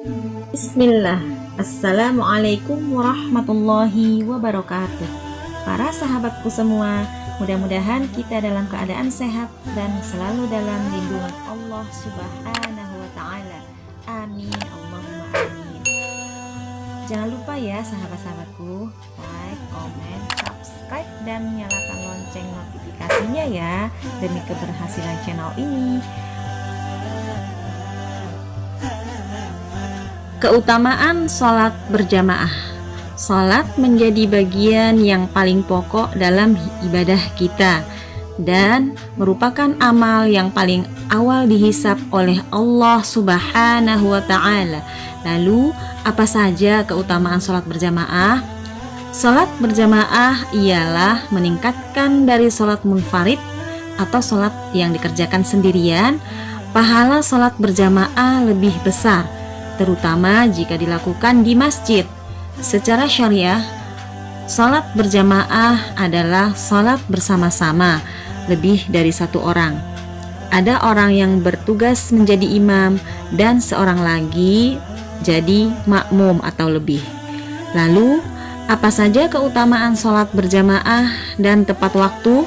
Bismillah. Assalamualaikum warahmatullahi wabarakatuh. Para sahabatku semua, mudah-mudahan kita dalam keadaan sehat dan selalu dalam lindungan Allah Subhanahu wa Ta'ala. Amin, Allahumma amin. Jangan lupa ya sahabat-sahabatku, like, comment, subscribe, dan nyalakan lonceng notifikasinya ya, demi keberhasilan channel ini. Keutamaan sholat berjamaah. Sholat menjadi bagian yang paling pokok dalam ibadah kita dan merupakan amal yang paling awal dihisab oleh Allah Subhanahu wa Ta'ala. Lalu, apa saja keutamaan sholat berjamaah? Sholat berjamaah ialah meningkatkan dari sholat munfarid atau sholat yang dikerjakan sendirian. Pahala sholat berjamaah lebih besar, terutama jika dilakukan di masjid. Secara syariah, sholat berjamaah adalah sholat bersama-sama lebih dari satu orang. Ada orang yang bertugas menjadi imam dan seorang lagi jadi makmum atau lebih. Lalu, apa saja keutamaan sholat berjamaah dan tepat waktu?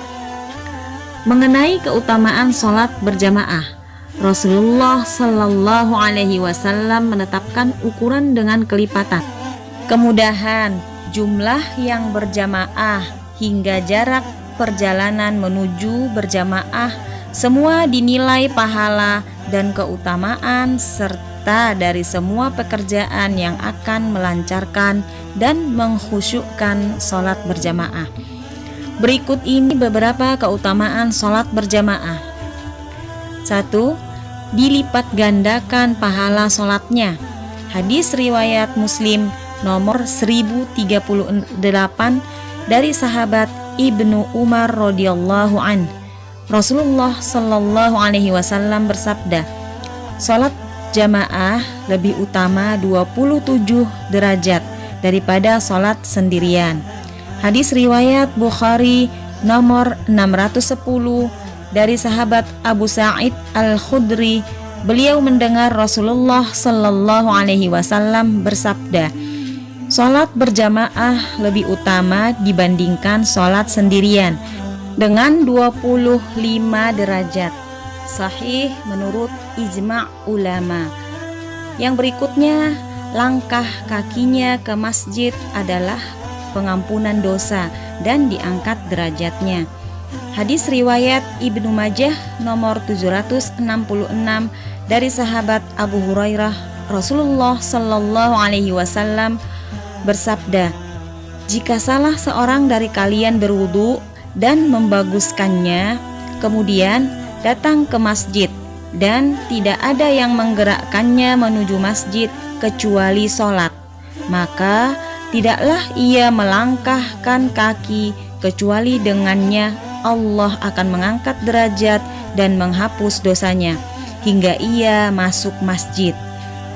Mengenai keutamaan sholat berjamaah, Rasulullah Shallallahu Alaihi Wasallam menetapkan ukuran dengan kelipatan, kemudahan, jumlah yang berjamaah, hingga jarak perjalanan menuju berjamaah. Semua dinilai pahala dan keutamaan serta dari semua pekerjaan yang akan melancarkan dan mengkhusyukkan sholat berjamaah. Berikut ini beberapa keutamaan sholat berjamaah. 1. Dilipat gandakan pahala sholatnya. Hadis riwayat Muslim nomor 1038 dari sahabat Ibnu Umar radhiyallahu an. Rasulullah Shallallahu Alaihi Wasallam bersabda, sholat jamaah lebih utama 27 derajat daripada sholat sendirian. Hadis riwayat Bukhari nomor 610 dari sahabat Abu Sa'id Al-Khudri. Beliau mendengar Rasulullah Sallallahu Alaihi Wasallam bersabda, sholat berjamaah lebih utama dibandingkan sholat sendirian dengan 25 derajat. Sahih menurut ijma' ulama. Yang berikutnya, langkah kakinya ke masjid adalah pengampunan dosa dan diangkat derajatnya. Hadis riwayat Ibnu Majah nomor 766 dari sahabat Abu Hurairah. Rasulullah Shallallahu Alaihi Wasallam bersabda, jika salah seorang dari kalian berwudu dan membaguskannya, kemudian datang ke masjid dan tidak ada yang menggerakkannya menuju masjid kecuali sholat, maka tidaklah ia melangkahkan kaki kecuali dengannya Allah akan mengangkat derajat dan menghapus dosanya hingga ia masuk masjid.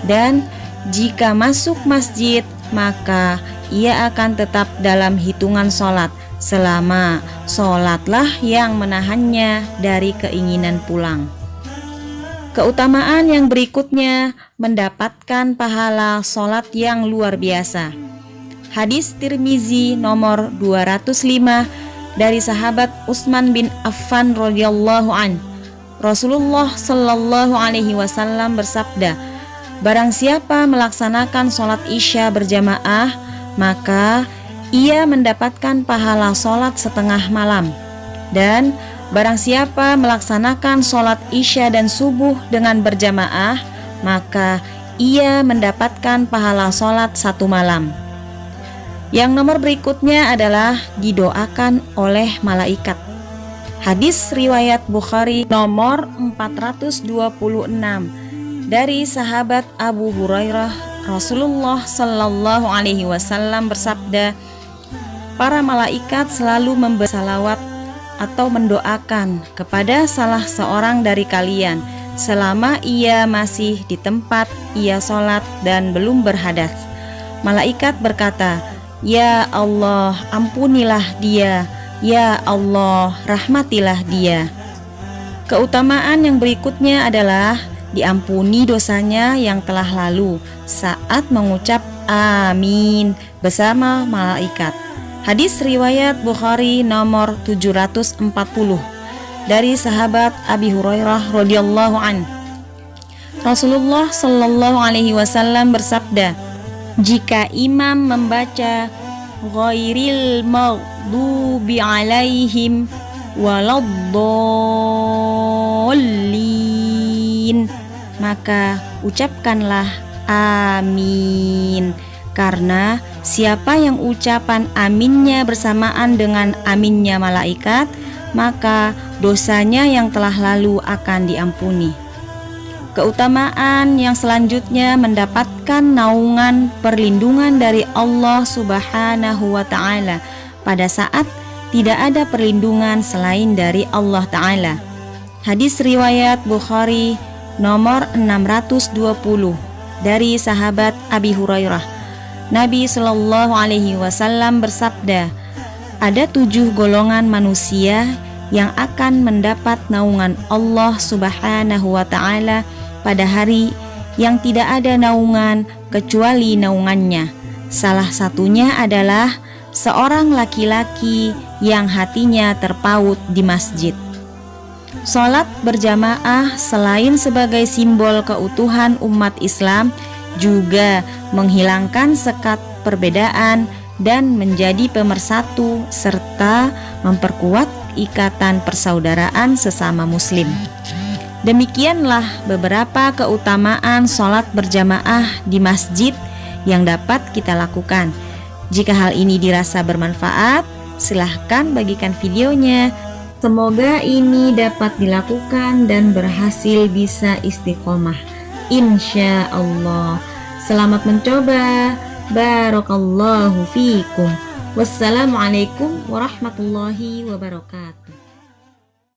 Dan jika masuk masjid, maka ia akan tetap dalam hitungan sholat selama sholatlah yang menahannya dari keinginan pulang. Keutamaan yang berikutnya mendapatkan pahala sholat yang luar biasa. Hadis Tirmizi nomor 205 dari sahabat Utsman bin Affan radhiyallahu an. Rasulullah Shallallahu Alaihi Wasallam bersabda, barang siapa melaksanakan sholat isya berjamaah, maka ia mendapatkan pahala sholat setengah malam. Dan barang siapa melaksanakan sholat isya dan subuh dengan berjamaah, maka ia mendapatkan pahala sholat satu malam. Yang nomor berikutnya adalah didoakan oleh malaikat. Hadis riwayat Bukhari nomor 426 dari sahabat Abu Hurairah. Rasulullah Shallallahu Alaihi Wasallam bersabda, para malaikat selalu memberi salawat atau mendoakan kepada salah seorang dari kalian selama ia masih di tempat ia sholat dan belum berhadas. Malaikat berkata, ya Allah, ampunilah dia. Ya Allah, rahmatilah dia. Keutamaan yang berikutnya adalah diampuni dosanya yang telah lalu saat mengucap amin bersama malaikat. Hadis riwayat Bukhari nomor 740 dari sahabat Abi Hurairah radhiyallahu an. Rasulullah Shallallahu alaihi wasallam bersabda, jika imam membaca ghairil maghdubi alaihim waladdallin, maka ucapkanlah amin, karena siapa yang ucapan aminnya bersamaan dengan aminnya malaikat, maka dosanya yang telah lalu akan diampuni. Keutamaan yang selanjutnya mendapatkan naungan perlindungan dari Allah Subhanahu wa Ta'ala pada saat tidak ada perlindungan selain dari Allah Ta'ala. Hadis riwayat Bukhari nomor 620 dari sahabat Abi Hurairah. Nabi Shallallahu alaihi wasallam bersabda, ada 7 golongan manusia yang akan mendapat naungan Allah Subhanahu wa Ta'ala pada hari yang tidak ada naungan kecuali naungannya. Salah satunya adalah seorang laki-laki yang hatinya terpaut di masjid. Salat berjamaah selain sebagai simbol keutuhan umat Islam, juga menghilangkan sekat perbedaan dan menjadi pemersatu serta memperkuat ikatan persaudaraan sesama muslim. Demikianlah beberapa keutamaan sholat berjamaah di masjid yang dapat kita lakukan. Jika hal ini dirasa bermanfaat, silahkan bagikan videonya. Semoga ini dapat dilakukan dan berhasil bisa istiqomah, insya Allah. Selamat mencoba. Barakallahu fiikum. Wassalamualaikum warahmatullahi wabarakatuh.